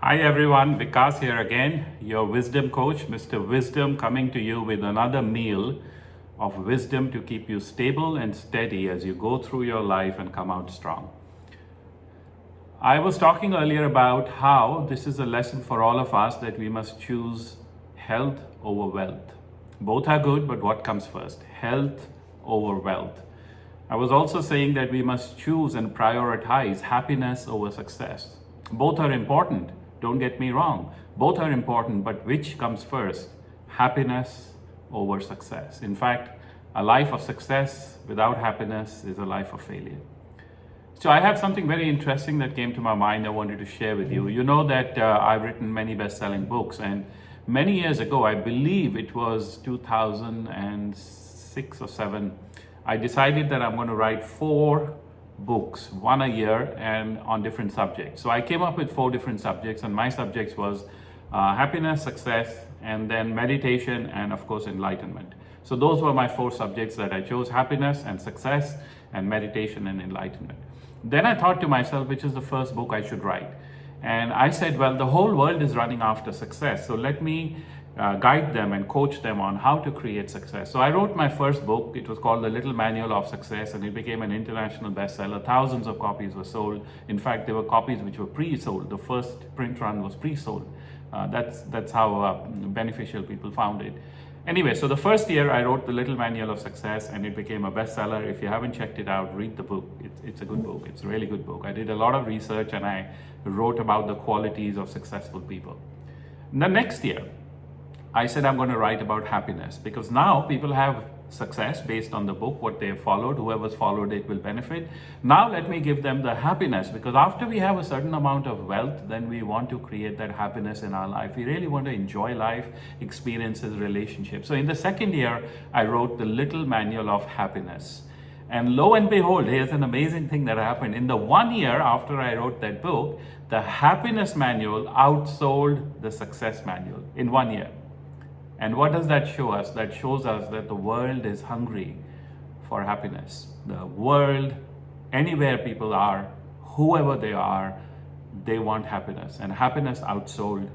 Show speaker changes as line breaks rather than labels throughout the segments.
Hi everyone, Vikas here again, your wisdom coach, Mr. Wisdom, coming to you with another meal of wisdom to keep you stable and steady as you go through your life and come out strong. I was talking earlier about how this is a lesson for all of us that we must choose health over wealth. Both are good, but what comes first? Health over wealth. I was also saying that we must choose and prioritize happiness over success. Both are important. Don't get me wrong, both are important, but which comes first? Happiness over success. In fact, a life of success without happiness is a life of failure. So I have something very interesting that came to my mind I wanted to share with you. You know that I've written many best-selling books, and many years ago, I believe it was 2006 or 7, I decided that I'm going to write 4 books, one a year, and on different subjects. So I came up with 4 different subjects, and my subjects was happiness, success, and then meditation, and of course enlightenment. So those were my 4 subjects that I chose: happiness and success and meditation and enlightenment. Then I thought to myself, which is the first book I should write? And I said, well, the whole world is running after success, so let me guide them and coach them on how to create success. So I wrote my first book. It was called The Little Manual of Success, and it became an international bestseller. Thousands of copies were sold. In fact, there were copies which were pre-sold. The first print run was pre-sold. That's how beneficial people found it. Anyway, so the first year I wrote The Little Manual of Success, and it became a bestseller. If you haven't checked it out, read the book. It's a good book. It's a really good book. I did a lot of research, and I wrote about the qualities of successful people. The next year, I said I'm going to write about happiness, because now people have success based on the book, what they have followed. Whoever's followed it will benefit. Now let me give them the happiness, because after we have a certain amount of wealth, then we want to create that happiness in our life. We really want to enjoy life, experiences, relationships. So in the second year, I wrote The Little Manual of Happiness. And lo and behold, here's an amazing thing that happened. In the 1 year after I wrote that book, the happiness manual outsold the success manual in 1 year. And what does that show us? That shows us that the world is hungry for happiness. The world, anywhere people are, whoever they are, they want happiness. And happiness outsold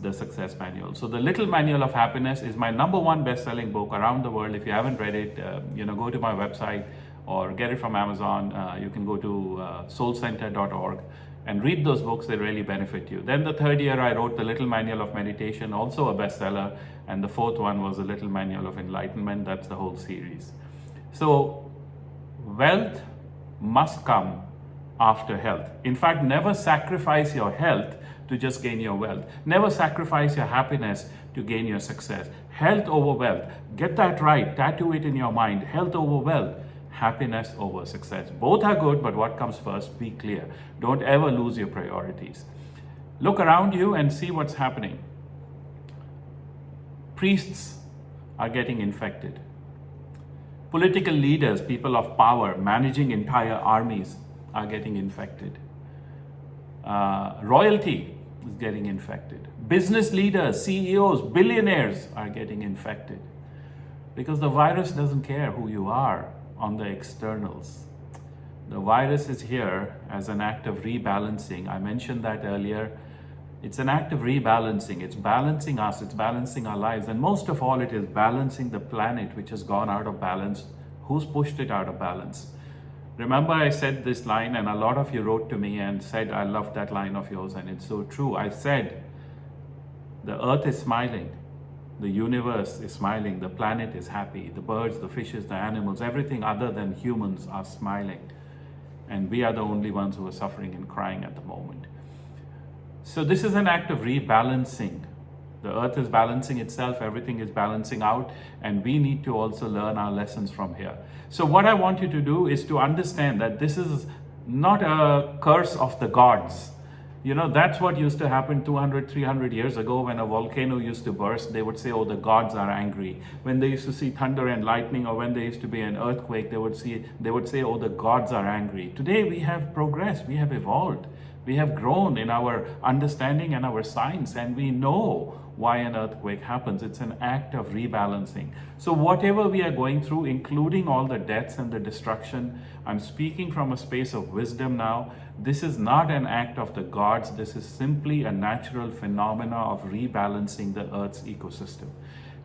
the success manual. So The Little Manual of Happiness is my #1 best-selling book around the world. If you haven't read it, go to my website or get it from Amazon. You can go to SoulCentre.org and read those books. They really benefit you. Then the third year, I wrote The Little Manual of Meditation, also a bestseller. And the 4th one was The Little Manual of Enlightenment. That's the whole series. So wealth must come after health. In fact, never sacrifice your health to just gain your wealth. Never sacrifice your happiness to gain your success. Health over wealth. Get that right. Tattoo it in your mind. Health over wealth. Happiness over success. Both are good, but what comes first? Be clear. Don't ever lose your priorities. Look around you and see what's happening. Priests are getting infected. Political leaders, people of power, managing entire armies are getting infected. Royalty is getting infected. Business leaders, CEOs, billionaires are getting infected. Because the virus doesn't care who you are on the externals. The virus is here as an act of rebalancing. I mentioned that earlier. It's an act of rebalancing. It's balancing us, it's balancing our lives. And most of all, it is balancing the planet, which has gone out of balance. Who's pushed it out of balance? Remember, I said this line, and a lot of you wrote to me and said, I love that line of yours, and it's so true. I said, the earth is smiling. The universe is smiling. The planet is happy. The birds, the fishes, the animals, everything other than humans are smiling. And we are the only ones who are suffering and crying at the moment. So this is an act of rebalancing. The earth is balancing itself, everything is balancing out, and we need to also learn our lessons from here. So what I want you to do is to understand that this is not a curse of the gods. You know, that's what used to happen 200, 300 years ago when a volcano used to burst. They would say, oh, the gods are angry. When they used to see thunder and lightning, or when there used to be an earthquake, they would say, oh, the gods are angry. Today we have progressed, we have evolved. We have grown in our understanding and our science, and we know why an earthquake happens. It's an act of rebalancing. So whatever we are going through, including all the deaths and the destruction, I'm speaking from a space of wisdom now. This is not an act of the gods. This is simply a natural phenomena of rebalancing the Earth's ecosystem.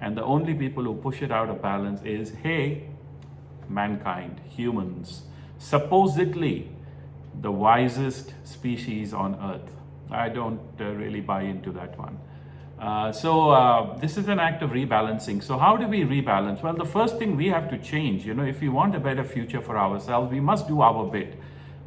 And the only people who push it out of balance is, hey, mankind, humans, supposedly the wisest species on Earth. I don't really buy into that one. So this is an act of rebalancing. So how do we rebalance? Well, the first thing we have to change, if we want a better future for ourselves, we must do our bit.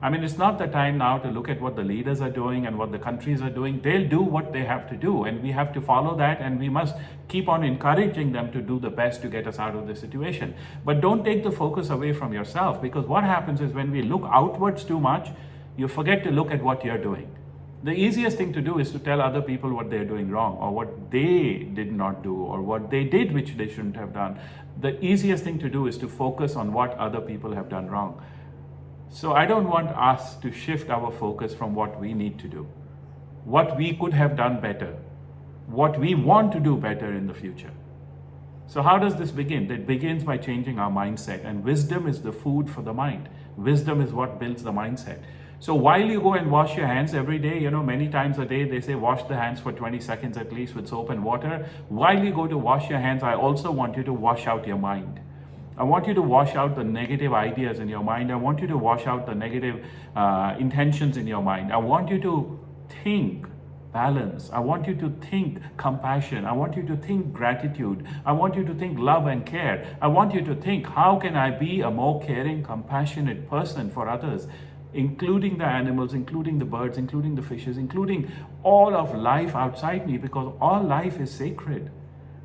I mean, it's not the time now to look at what the leaders are doing and what the countries are doing. They'll do what they have to do, and we have to follow that, and we must keep on encouraging them to do the best to get us out of this situation. But don't take the focus away from yourself, because what happens is when we look outwards too much, you forget to look at what you're doing. The easiest thing to do is to tell other people what they're doing wrong, or what they did not do, or what they did which they shouldn't have done. The easiest thing to do is to focus on what other people have done wrong. So I don't want us to shift our focus from what we need to do, what we could have done better, what we want to do better in the future. So how does this begin? It begins by changing our mindset, and wisdom is the food for the mind. Wisdom is what builds the mindset. So while you go and wash your hands every day, many times a day they say wash the hands for 20 seconds at least with soap and water. While you go to wash your hands, I also want you to wash out your mind. I want you to wash out the negative ideas in your mind. I want you to wash out the negative intentions in your mind. I want you to think balance. I want you to think compassion. I want you to think gratitude. I want you to think love and care. I want you to think, how can I be a more caring, compassionate person for others, including the animals, including the birds, including the fishes, including all of life outside me, because all life is sacred.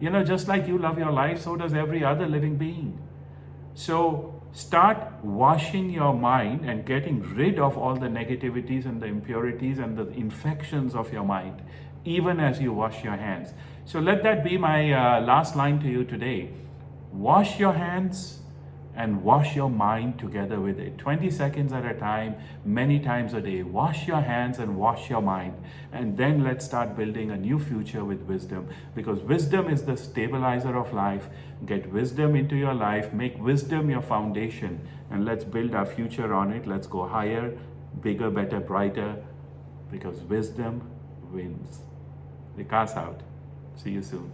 Just like you love your life, so does every other living being. So start washing your mind and getting rid of all the negativities and the impurities and the infections of your mind, even as you wash your hands. So let that be my last line to you today. Wash your hands and wash your mind together with it. 20 seconds at a time, many times a day. Wash your hands and wash your mind. And then let's start building a new future with wisdom, because wisdom is the stabilizer of life. Get wisdom into your life, make wisdom your foundation, and let's build our future on it. Let's go higher, bigger, better, brighter, because wisdom wins. Vikas out. See you soon.